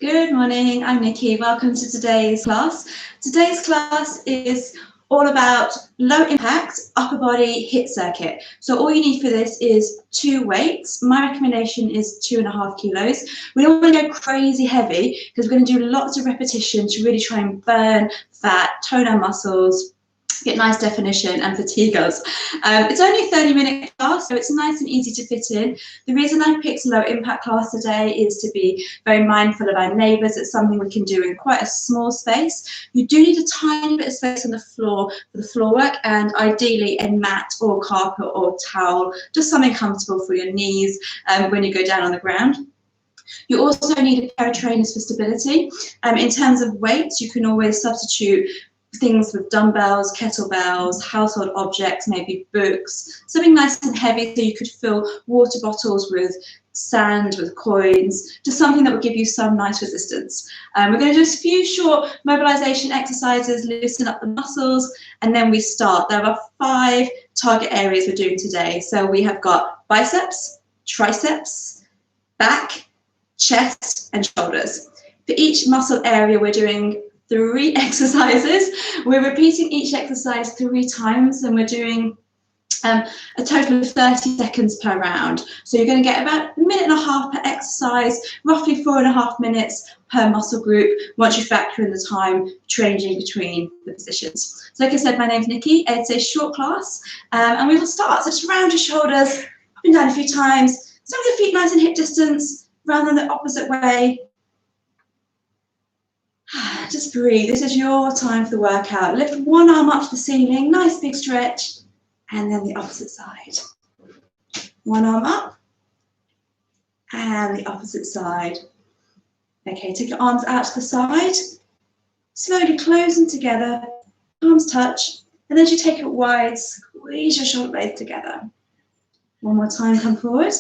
Good morning, I'm Nikki. Welcome to today's class. Today's class is all about low impact upper body HIIT circuit. So all you need for this is 2 weights. My recommendation is 2.5 kilos. We don't want to go crazy heavy because we're going to do lots of repetition to really try and burn fat, tone our muscles, get nice definition and fatigue us. It's only a 30-minute class, so it's nice and easy to fit in. The reason I picked a low impact class today is to be very mindful of our neighbours. It's something we can do in quite a small space. You do need a tiny bit of space on the floor for the floor work, and ideally a mat or carpet or towel, just something comfortable for your knees when you go down on the ground. You also need a pair of trainers for stability. In terms of weights, you can always substitute things with dumbbells, kettlebells, household objects, maybe books, something nice and heavy so you could fill water bottles with sand, with coins, just something that will give you some nice resistance. We're going to do a few short mobilization exercises, loosen up the muscles, and then we start. There are 5 target areas we're doing today. So we have got biceps, triceps, back, chest, and shoulders. For each muscle area, we're doing 3 exercises. We're repeating each exercise 3 times, and we're doing a total of 30 seconds per round. So you're going to get about 1.5 minutes per exercise, roughly 4.5 minutes per muscle group once you factor in the time changing between the positions. So like I said, my name's Nikki. It's a short class, and we will start. So just round your shoulders, up and down a few times. Some of your feet nice and hip distance, round them the opposite way. Just breathe. This is your time for the workout. Lift one arm up to the ceiling, nice big stretch, and then the opposite side. One arm up, and the opposite side. Okay, take your arms out to the side, slowly close them together, arms touch, and then as you take it wide, squeeze your shoulder blades together. One more time, come forward.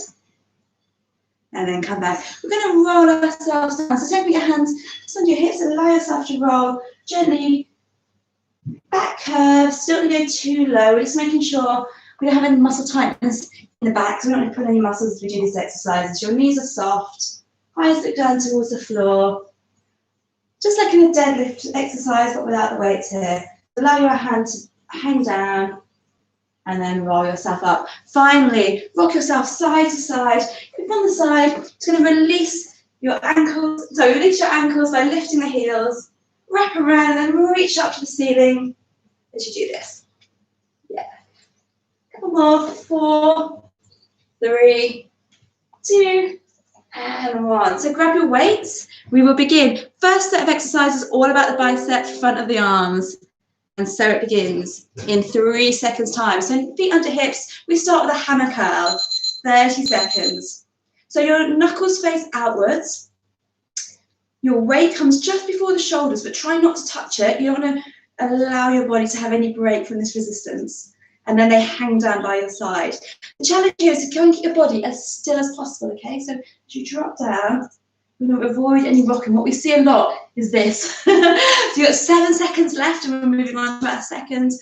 And then come back. We're going to roll ourselves down. So don't put your hands just under your hips and allow yourself to roll gently. Back curve, still don't go too low. We're just making sure we don't have any muscle tightness in the back. So we don't want to pull any muscles as we do these exercises. Your knees are soft. Eyes look down towards the floor. Just like in a deadlift exercise, but without the weights here. Allow your hand to hang down. And then roll yourself up. Finally, rock yourself side to side. Grip on the side. It's going to release your ankles. So release your ankles by lifting the heels. Wrap around and then reach up to the ceiling as you do this. Yeah. Couple more. 4, 3, 2, and 1. So grab your weights. We will begin. First set of exercises all about the biceps, front of the arms. And so it begins in 3 seconds time. So feet under hips, we start with a hammer curl, 30 seconds. So your knuckles face outwards. Your weight comes just before the shoulders, but try not to touch it. You don't want to allow your body to have any break from this resistance. And then they hang down by your side. The challenge here is to go and keep your body as still as possible, okay? So as you drop down, we want to avoid any rocking. What we see a lot is this. So you've got 7 seconds left, and we're moving on to our second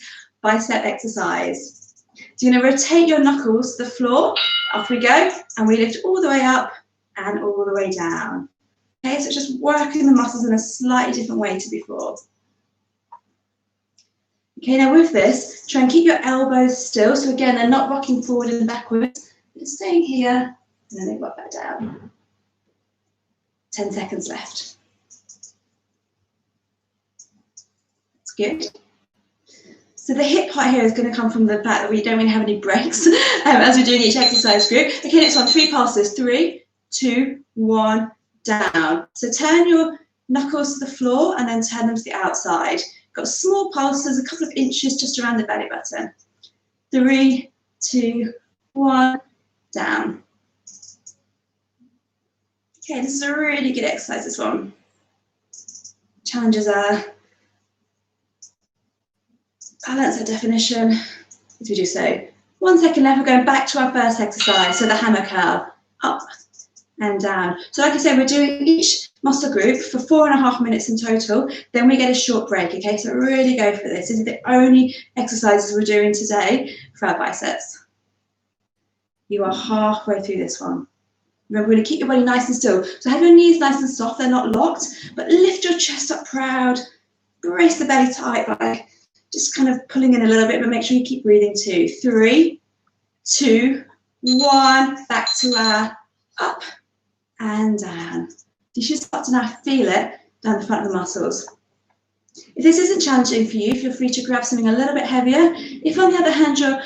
bicep exercise. So you're going to rotate your knuckles to the floor. Off we go, and we lift all the way up and all the way down. Okay, so it's just working the muscles in a slightly different way to before. Okay, now with this, try and keep your elbows still. So again, they're not rocking forward and backwards. They're staying here, and then they rock back down. 10 seconds left. That's good. So the hip part here is going to come from the fact that we don't really have any breaks as we're doing each exercise group. Okay, next one, 3 pulses. 3, 2, 1, down. So turn your knuckles to the floor and then turn them to the outside. Got small pulses, a couple of inches just around the belly button. 3, 2, 1, down. Okay, this is a really good exercise, this one. Challenges are balance, our definition, as we do so. 1 second left, we're going back to our first exercise, so the hammer curl, up and down. So like I said, we're doing each muscle group for 4.5 minutes in total, then we get a short break, okay? So really go for this. This is the only exercises we're doing today for our biceps. You are halfway through this one. Remember, we're going to keep your body nice and still. So have your knees nice and soft, they're not locked, but lift your chest up proud, brace the belly tight by just kind of pulling in a little bit, but make sure you keep breathing too. 3, 2, 1, back to our up and down. You should start to now feel it down the front of the muscles. If this isn't challenging for you, feel free to grab something a little bit heavier. If on the other hand you're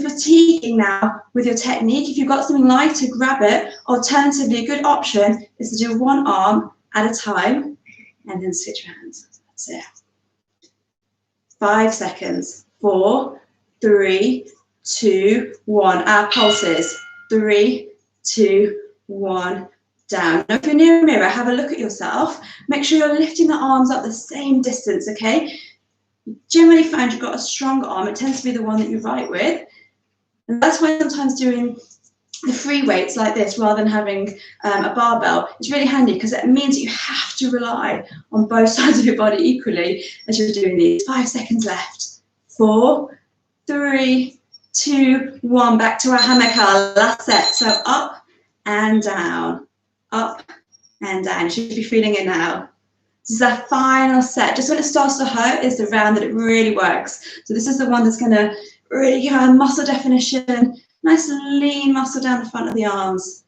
fatiguing now with your technique, if you've got something lighter, grab it. Alternatively, a good option is to do one arm at a time and then switch your hands. That's it. 5 seconds. 4, 3, 2, 1. Our pulses. 3, 2, 1. Down. Now, if you're near a mirror, have a look at yourself. Make sure you're lifting the arms up the same distance, okay? Generally find you've got a strong arm. It tends to be the one that you write with. And that's why sometimes doing the free weights like this rather than having a barbell is really handy, because it means that you have to rely on both sides of your body equally as you're doing these. 5 seconds left. 4, 3, 2, 1. Back to our hammock, our last set. So up and down, up and down. You should be feeling it now. This is our final set. Just when it starts to hurt is the round that it really works. So this is the one that's going to really give our muscle definition, nice lean muscle down the front of the arms.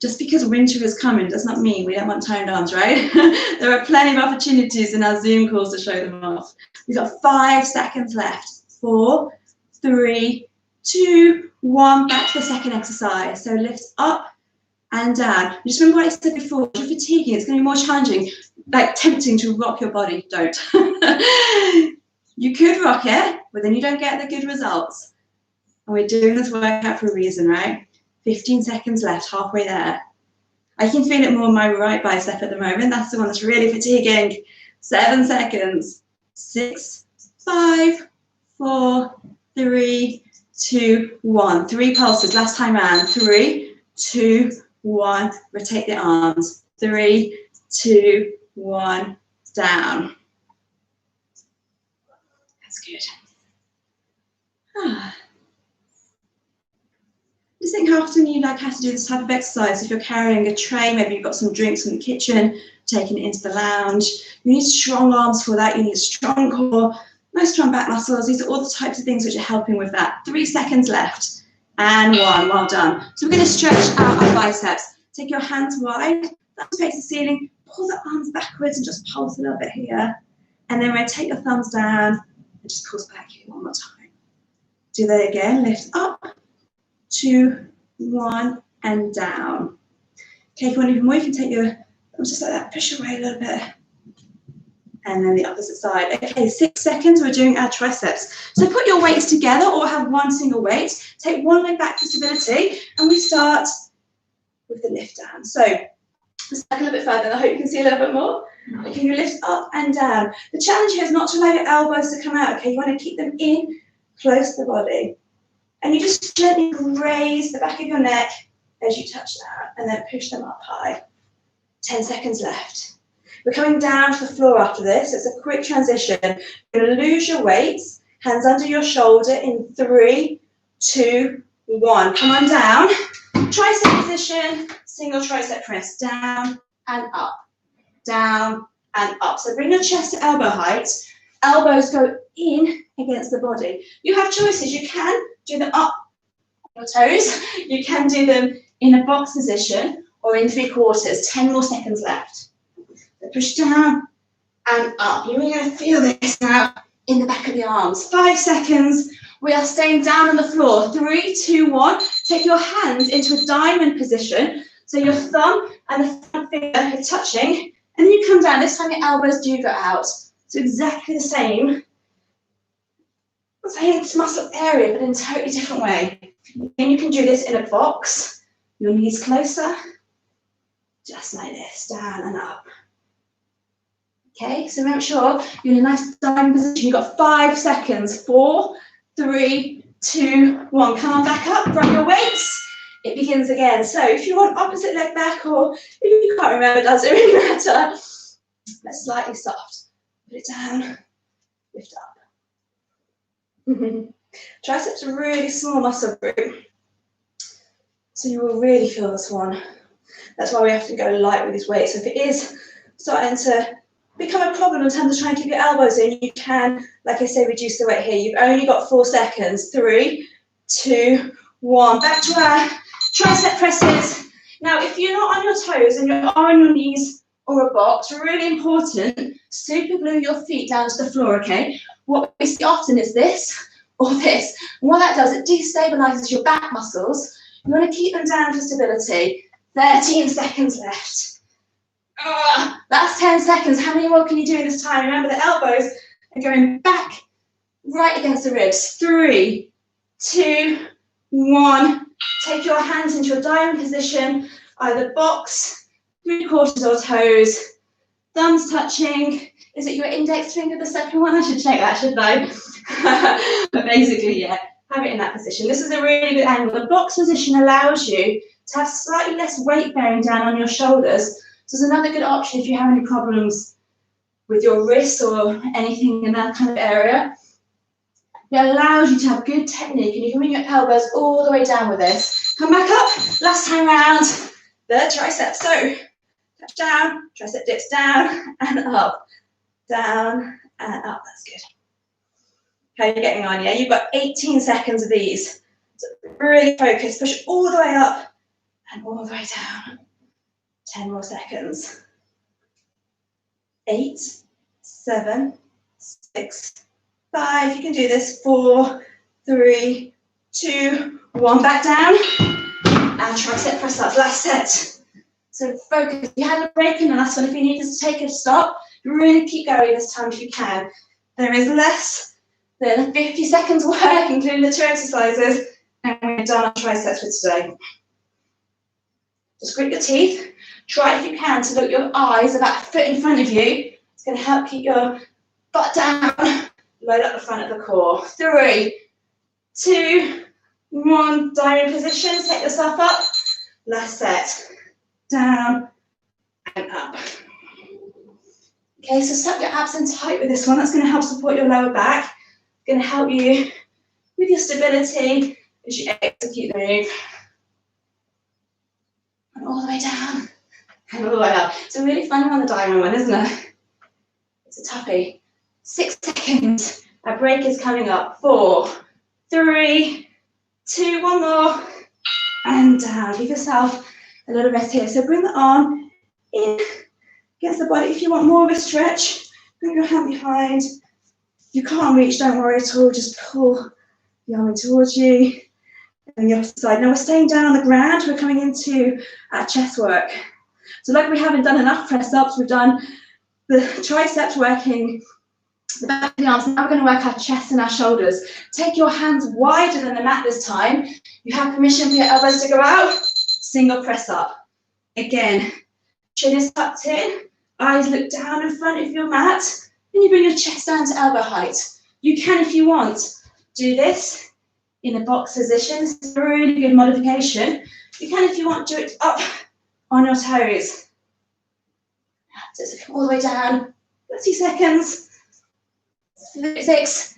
Just because winter is coming does not mean we don't want toned arms, right? There are plenty of opportunities in our Zoom calls to show them off. We've got 5 seconds left. 4, 3, 2, 1. Back to the second exercise. So lift up and down. Just remember what I said before. If you're fatiguing, it's going to be more challenging, like tempting to rock your body. Don't. You could rock it, but then you don't get the good results. And we're doing this workout for a reason, right? 15 seconds left, halfway there. I can feel it more in my right bicep at the moment. That's the one that's really fatiguing. 7 seconds. 6, 5, 4, 3, 2, 1. 3 pulses. Last time round. 3, 2, 1. Rotate the arms. 3, 2, 1. Down. That's good. Just think how often you have to do this type of exercise. If you're carrying a tray, maybe you've got some drinks in the kitchen, taking it into the lounge. You need strong arms for that. You need a strong core, nice strong back muscles. These are all the types of things which are helping with that. 3 seconds left. And 1. Well done. So we're going to stretch out our biceps. Take your hands wide, thumbs face the ceiling, pull the arms backwards and just pulse a little bit here. And then rotate your thumbs down and just pulse back here one more time. Do that again. Lift up, 2, 1, and down. Okay, if you want even more, you can take your thumbs just like that, push away a little bit. And then the opposite side. Okay, 6 seconds, we're doing our triceps. So put your weights together or have one single weight. Take one leg back for stability, and we start with the lift down. So let's back a little bit further, and I hope you can see a little bit more. Okay, you lift up and down. The challenge here is not to allow your elbows to come out, okay? You want to keep them in, close to the body. And you just gently raise the back of your neck as you touch down, and then push them up high. 10 seconds left. We're coming down to the floor after this. It's a quick transition. You're going to lose your weights, hands under your shoulder in 3, 2, 1. Come on down. Tricep position, single tricep press, down and up, down and up. So bring your chest to elbow height. Elbows go in against the body. You have choices. You can do them up on your toes. You can do them in a box position or in 3/4. 10 more seconds left. So push down and up. You're going to feel this now in the back of the arms. 5 seconds. We are staying down on the floor. 3, 2, 1. Take your hands into a diamond position. So your thumb and the front finger are touching. And then you come down. This time your elbows do go out. So exactly the same. Same muscle area, but in a totally different way. And you can do this in a box. Your knees closer. Just like this. Down and up. Okay, so make sure you're in a nice diamond position. You've got 5 seconds. 4, 3, 2, 1. Come on back up, grab your weights. It begins again. So if you want opposite leg back, or if you can't remember, does it really matter? Let's slightly soft. Put it down, lift up. Triceps are a really small muscle group. So you will really feel this one. That's why we have to go light with these weights. So if it is starting to become a problem in terms of trying to keep your elbows in, you can, like I say, reduce the weight here. You've only got 4 seconds. 3, 2, 1. Back to our tricep presses. Now, if you're not on your toes and you're on your knees or a box, really important, super glue your feet down to the floor, okay? What we see often is this or this. And what that does, it destabilizes your back muscles. You want to keep them down for stability. 13 seconds left. That's 10 seconds. How many more can you do in this time? Remember, the elbows are going back right against the ribs. 3, 2, 1. Take your hands into a diamond position, either box, 3/4 or toes, thumbs touching. Is it your index finger, the second one? I should check that, shouldn't I? But basically, yeah, have it in that position. This is a really good angle. The box position allows you to have slightly less weight bearing down on your shoulders. So it's another good option if you have any problems with your wrists or anything in that kind of area. It allows you to have good technique, and you can bring your elbows all the way down with this. Come back up, last time round, the triceps. So, touch down, tricep dips down and up, down and up. That's good. How are you getting on? Yeah, you've got 18 seconds of these. So really focus, push all the way up and all the way down. 10 more seconds. 8, 7, 6, 5. You can do this. 4, 3, 2, 1. Back down. And tricep press ups. Last set. So focus. You had a break in the last one. If you need to take a stop, really keep going this time if you can. There is less than 50 seconds work, including the 2 exercises, and we're done on triceps for today. Just grit your teeth. Try if you can to look your eyes about a foot in front of you. It's going to help keep your butt down. Load up the front of the core. 3, 2, 1. Diamond position. Set yourself up. Last set. Down and up. Okay, so suck your abs in tight with this one. That's going to help support your lower back. It's going to help you with your stability as you execute the move. And all the way down. And all the way up. It's a really fun one, the diamond one, isn't it? It's a toughie. 6 seconds. Our break is coming up. 4, 3, 2, 1 more. And down. Give yourself a little rest here. So bring the arm in against the body. If you want more of a stretch, bring your hand behind. If you can't reach, don't worry at all. Just pull the arm in towards you. And the opposite side. Now we're staying down on the ground. We're coming into our chest work. So like we haven't done enough press-ups, we've done the triceps working the back of the arms. Now we're going to work our chest and our shoulders. Take your hands wider than the mat this time. You have permission for your elbows to go out. Single press up. Again, chin is tucked in. Eyes look down in front of your mat. And you bring your chest down to elbow height. You can, if you want, do this in a box position. This is a really good modification. You can, if you want, do it up on your toes. So come all the way down. 30 seconds. 6,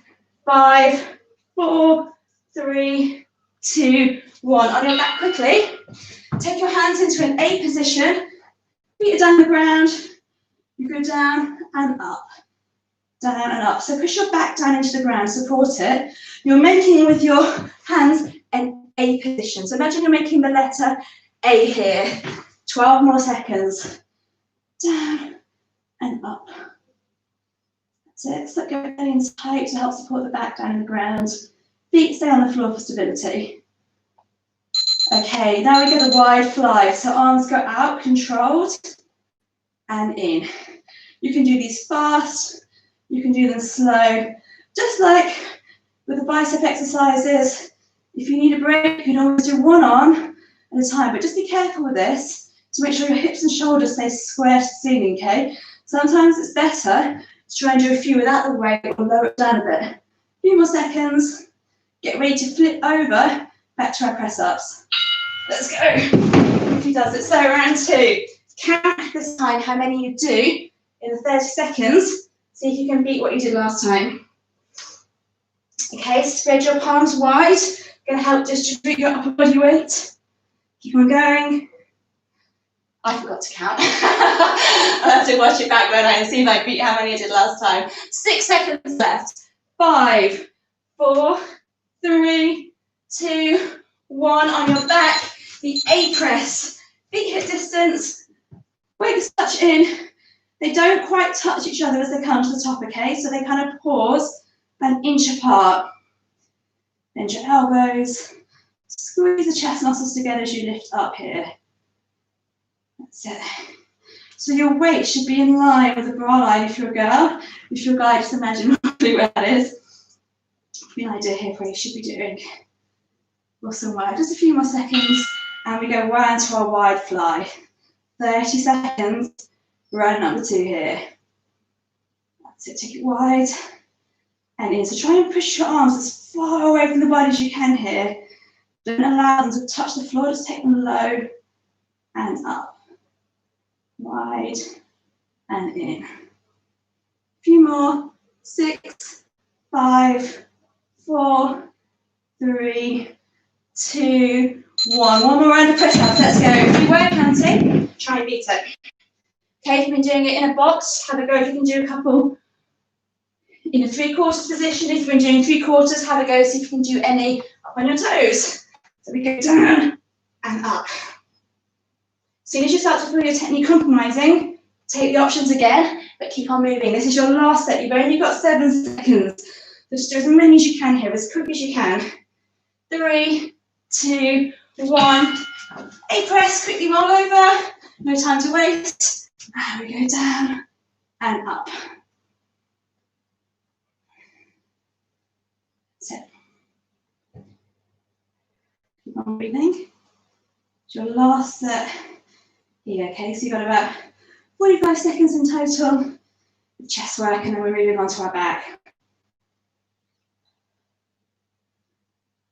5, 4, 3, 2, 1. On your back quickly. Take your hands into an 8 position. Feet are down the ground. You go down and up. Down and up. So push your back down into the ground. Support it. You're making with your hands an A position. So imagine you're making the letter A here. 12 more seconds. Down and up. That's it. So go in tight to help support the back down in the ground. Feet stay on the floor for stability. Okay, now we get a wide fly. So arms go out, controlled, and in. You can do these fast. You can do them slow. Just like with the bicep exercises, if you need a break, you can always do one arm at a time. But just be careful with this to make sure your hips and shoulders stay square to the ceiling, okay? Sometimes it's better to try and do a few without the weight or lower it down a bit. A few more seconds. Get ready to flip over back to our press-ups. Let's go. If he does it. So round 2. Count this time how many you do in the 30 seconds. See if you can beat what you did last time. Okay, spread your palms wide. Going to help distribute your upper body weight. Keep on going. I forgot to count. I'll have to watch it back when I see if I beat how many I did last time. 6 seconds left. 5, 4, 3, 2, 1. On your back, the A press. Feet hip distance. Weights touch in. They don't quite touch each other as they come to the top, okay? So they kind of pause an inch apart. Bend your elbows. Squeeze the chest muscles together as you lift up here. That's it. So your weight should be in line with the bra line if you're a girl. If you're a guy, just imagine roughly where that is. Give me an idea here of where you should be doing. Awesome work. Just a few more seconds and we go round to our wide fly. 30 seconds, round number 2 here. That's it, take it wide and in. So try and push your arms as far away from the body as you can here. Don't allow them to touch the floor, just take them low and up. Wide and in. A few more. 6, 5, 4, 3, 2, 1. One more round of push-ups. Let's go. If you weren't counting, try and beat it. Okay, if you've been doing it in a box, have a go if you can do a couple in a 3/4 position. If you've been doing 3/4, have a go, see if you can do any up on your toes. So we go down and up. As soon as you start to feel your technique compromising, take the options again, but keep on moving. This is your last set. You've only got 7 seconds. So just do as many as you can here, as quick as you can. 3, 2, 1. A press, quickly roll over. No time to waste. And we go down and up. That's it. Keep on breathing. It's your last set here, okay? So you've got about 45 seconds in total of chest work, and then we're moving on to our back.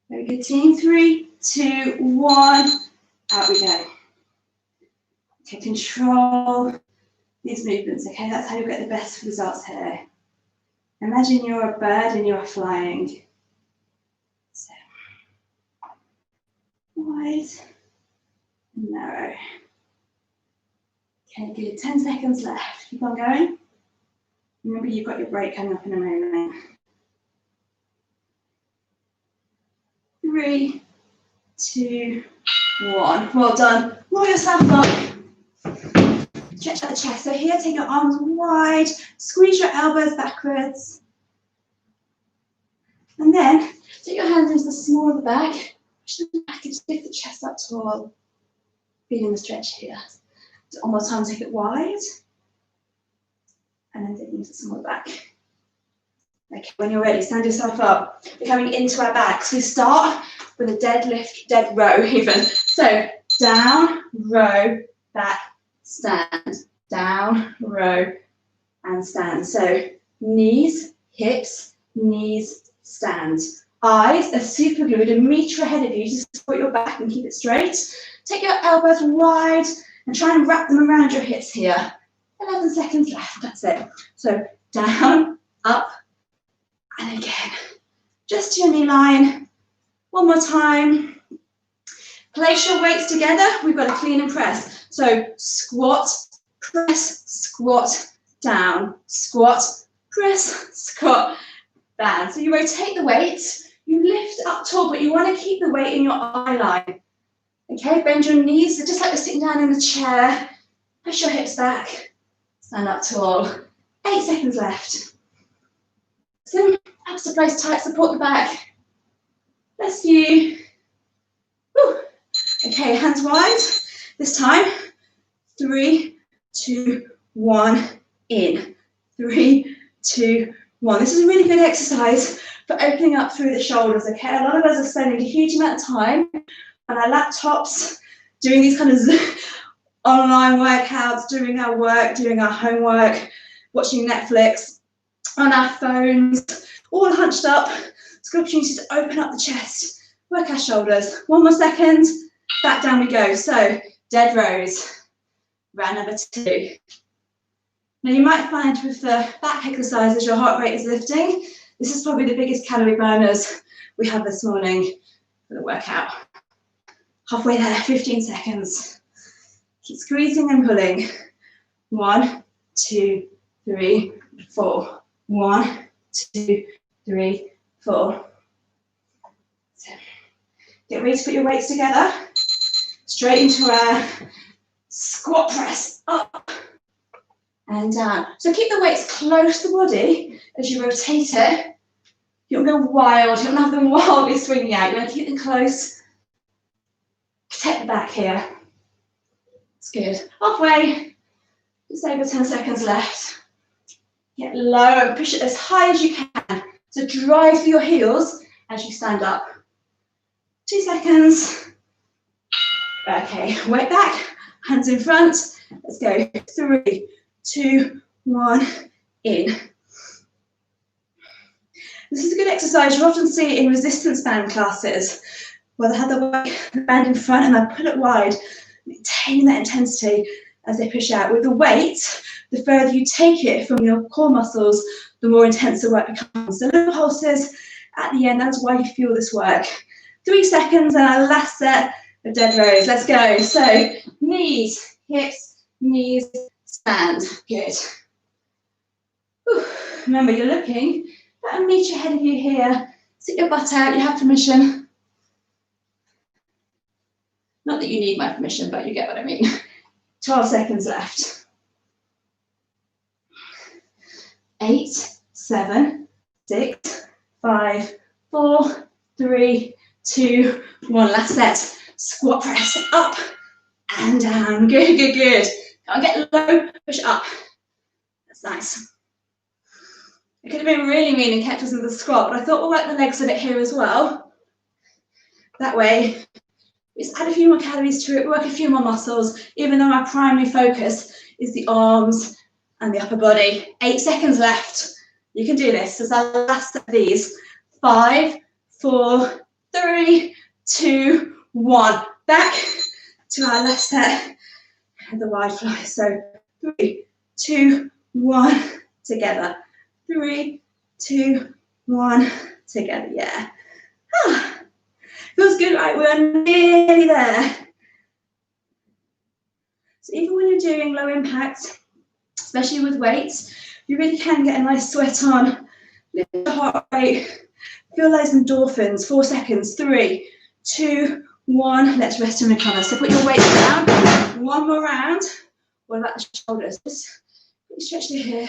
Very good, team. 3, 2, 1. Out we go. Okay, control these movements, okay? That's how you'll get the best results here. Imagine you're a bird and you're flying. So, wide and narrow. Okay, good. 10 seconds left. Keep on going. Remember, you've got your break coming up in a moment. 3, 2, 1. Well done. Roll yourself up. Stretch out the chest. So here, take your arms wide. Squeeze your elbows backwards. And then take your hands into the small of the back. Push them back and lift the chest up tall. Feeling the stretch here. So one more time, take it wide. And then take into the small back. Okay, when you're ready, stand yourself up. We're coming into our backs. We start with a deadlift, dead row even. So down, row, back, stand. Down, row, and stand. So knees, hips, knees, stand. Eyes are super glued a metre ahead of you to support your back and keep it straight. Take your elbows wide and try and wrap them around your hips here. 11 seconds left, that's it. So down, up, and again. Just to your knee line. One more time. Place your weights together. We've got a clean and press. So squat, press, squat, down, squat, press, squat, down. So you rotate the weight. You lift up tall, but you want to keep the weight in your eye line. Okay, bend your knees, so just like you're sitting down in the chair. Push your hips back. Stand up tall. 8 seconds left. So abs to place tight, support the back. Bless you. Woo. Okay, hands wide. This time, 3, 2, 1, in. 3, 2, 1. This is a really good exercise for opening up through the shoulders, okay? A lot of us are spending a huge amount of time on our laptops, doing these kind of online workouts, doing our work, doing our homework, watching Netflix, on our phones, all hunched up. It's a good opportunity to open up the chest, work our shoulders. 1 more second, back down we go. So, dead rows, round number 2. Now you might find with the back exercises your heart rate is lifting. This is probably the biggest calorie burners we have this morning for the workout. Halfway there, 15 seconds. Keep squeezing and pulling. 1, 2, 3, 4. 1, 2, 3, 4. So, get ready to put your weights together. Straight into a squat press, up and down. So keep the weights close to the body as you rotate it. You don't go wild, you don't have them wildly swinging out. You want to keep them close. Protect the back here. It's good. Halfway, just over 10 seconds left. Get low and push it as high as you can. So drive through your heels as you stand up. 2 seconds. Okay, weight back, hands in front. Let's go. 3, 2, 1, in. This is a good exercise. You often see it in resistance band classes where they have the band in front and they pull it wide, maintaining that intensity as they push out. With the weight, the further you take it from your core muscles, the more intense the work becomes. So little pulses at the end, that's why you feel this work. 3 seconds and our last set of dead rows. Let's go. So knees, hips, knees, stand. Good. Whew. Remember, you're looking about a metre ahead of you here. Sit your butt out, you have permission. Not that you need my permission, but you get what I mean. 12 seconds left. 8, 7, 6, 5, 4, 3, 2, 1. Last set. Squat press up and down. Good, good, good. Can't get low, push up. That's nice. It could have been really mean and kept us in the squat, but I thought we'll work the legs a bit here as well. That way, we just add a few more calories to it, work a few more muscles, even though our primary focus is the arms and the upper body. 8 seconds left. You can do this. This is our last of these. 5, 4, 3, 2, 1. Back to our last set of the wide fly. So 3, 2, 1, together. 3, 2, 1, together. Yeah. Feels good, right? We're nearly there. So even when you're doing low impact, especially with weights, you really can get a nice sweat on, lift the heart rate, feel those endorphins. 4 seconds. 3, 2, 1. Let's rest and recover. So put your weight down. One more round. What about the shoulders? Just stretch it here.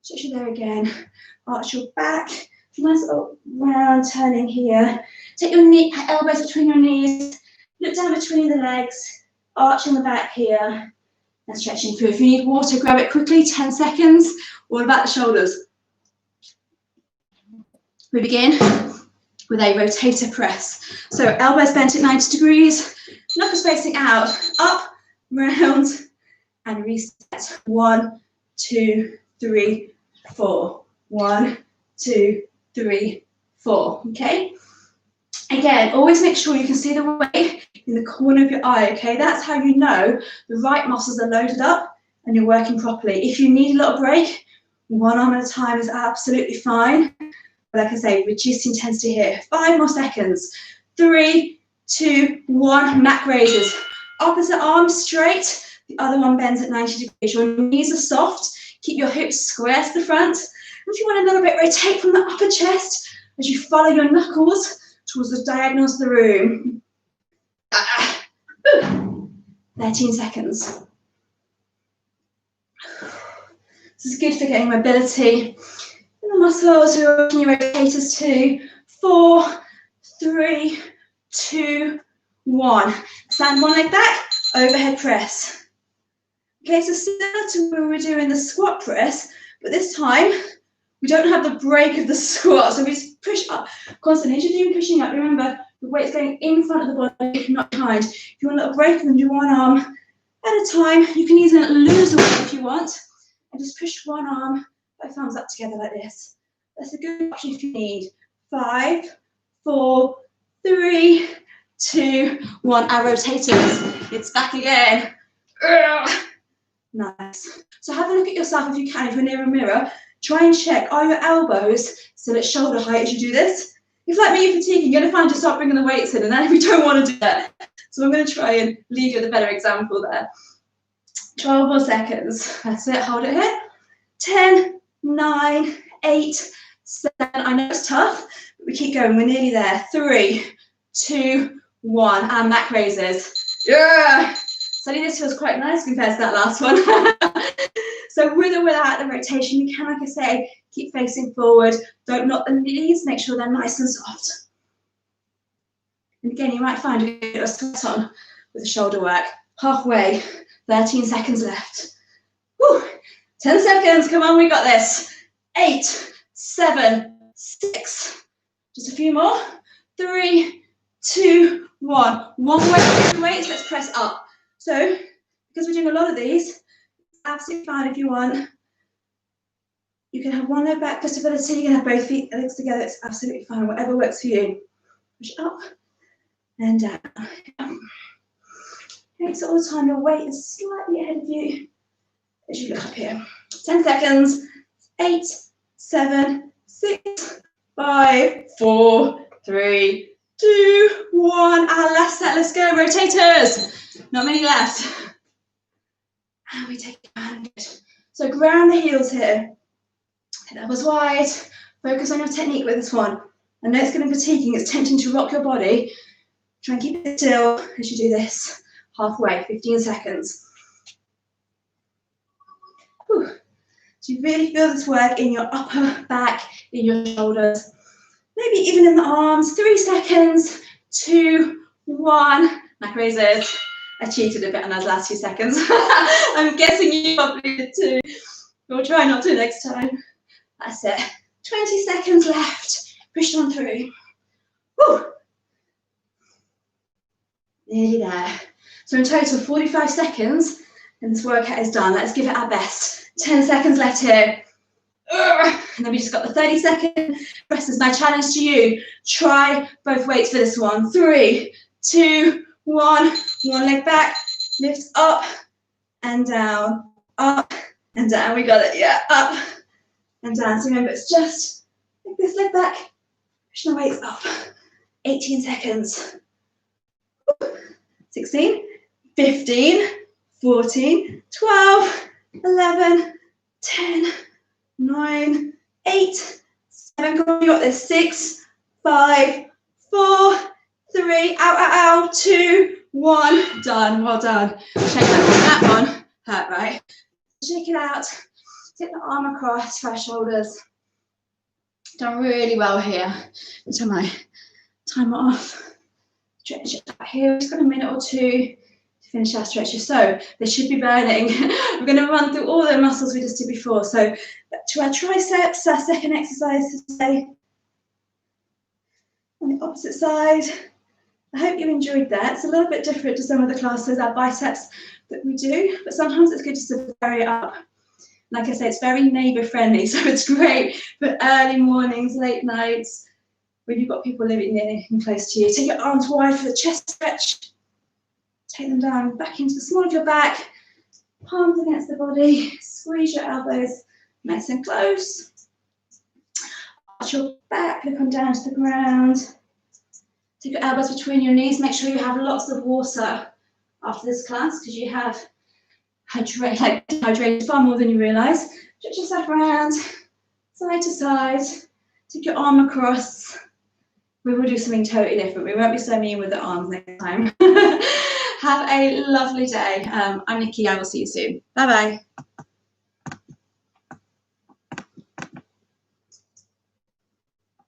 Stretch it there again. Arch your back. Nice little round turning here. Take your elbows between your knees. Look down between the legs. Arching the back here. And stretching through. If you need water, grab it quickly. 10 seconds. What about the shoulders? We begin with a rotator press. So elbows bent at 90 degrees. Knuckles facing out. Up, round, and reset. 1, 2, 3, 4. 1, 2, 3, 4. Okay? Again, always make sure you can see the weight in the corner of your eye, okay? That's how you know the right muscles are loaded up and you're working properly. If you need a little break, one arm at a time is absolutely fine. But like I say, reduce the intensity here. 5 more seconds. 3, 2, 1. Mat raises. Opposite arm straight. The other one bends at 90 degrees. Your knees are soft. Keep your hips square to the front. If you want a little bit, rotate from the upper chest as you follow your knuckles towards the diagonals of the room. 13 seconds. This is good for getting mobility in the muscles. We're working your rotators too. 4, 3, 2, 1. Stand one leg back, overhead press. Okay, so similar to when we were doing the squat press, but this time we don't have the break of the squat, so we just push up constantly. As you're doing pushing up, remember the weight's going in front of the body, not behind. If you want a little break, then do one arm at a time. You can even lose the weight if you want, and just push one arm, both thumbs up together like this. That's a good option if you need. 5, 4, 3, 2, 1. Our rotators, it's back again. Nice. So have a look at yourself if you can. If you're near a mirror, try and check, are your elbows still at shoulder height as you do this? If like me, you're fatiguing, you're going to find you start bringing the weights in, and then we don't want to do that. So I'm going to try and leave you with a better example there. 12 more seconds. That's it. Hold it here. 10, 9, 8, 7. I know it's tough, but we keep going. We're nearly there. 3, 2, 1. And back raises. Yeah. Suddenly this feels quite nice compared to that last one. So with or without the rotation, you can, like I say, keep facing forward. Don't knot the knees. Make sure they're nice and soft. And again, you might find you get a sweat on with the shoulder work. Halfway, 13 seconds left. Woo. 10 seconds, come on, we got this. 8, 7, 6. Just a few more. 3, 2, 1. One way, 2 weights, let's press up. So, because we're doing a lot of these, absolutely fine if you want. You can have one leg back for stability, you can have both legs together, it's absolutely fine, whatever works for you. Push up and down. Okay, so all the time your weight is slightly ahead of you as you look up here. 10 seconds. 8, 7, 6, 5, 4, 3, 2, 1. And last set, let's go, rotators. Not many left. And we take 100. So ground the heels here. That was wide. Focus on your technique with this one. I know it's going to be fatiguing. It's tempting to rock your body. Try and keep it still as you do this. Halfway, 15 seconds. Whew. So you really feel this work in your upper back, in your shoulders, maybe even in the arms. 3 seconds, 2, 1. Back raises. I cheated a bit on those last few seconds. I'm guessing you probably did too. We'll try not to next time. That's it. 20 seconds left. Push on through. Woo. Nearly there. So in total, 45 seconds, and this workout is done. Let's give it our best. 10 seconds left here. And then we just got the 30-second presses. My challenge to you, try both weights for this one. 3, 2, 1. One leg back, lift up and down, up and down. We got it, yeah, up and down. So remember, it's just like this leg back, push the weights up. 18 seconds. 16, 15, 14, 12, 11, 10, 9, 8, 7. Come on, you got this. 6, 5, 4, 3, out, 2, 1. Done. Well done. Check that one. Hurt, right? Shake it out. Take the arm across for our shoulders. Done really well here. Until my timer off. Stretch it out here. We've just got a minute or two to finish our stretches. So they should be burning. We're going to run through all the muscles we just did before. So back to our triceps, our second exercise today. On the opposite side. I hope you enjoyed that. It's a little bit different to some of the classes, our biceps that we do, but sometimes it's good just to vary it up. Like I said, it's very neighbour friendly, so it's great for early mornings, late nights, when you've got people living near and close to you. Take your arms wide for the chest stretch. Take them down back into the small of your back, palms against the body, squeeze your elbows nice and close. Arch your back, look on down to the ground. Take your elbows between your knees. Make sure you have lots of water after this class because you have hydrated far more than you realise. Stretch yourself around, side to side. Take your arm across. We will do something totally different. We won't be so mean with the arms next time. Have a lovely day. I'm Nikki. I will see you soon. Bye-bye.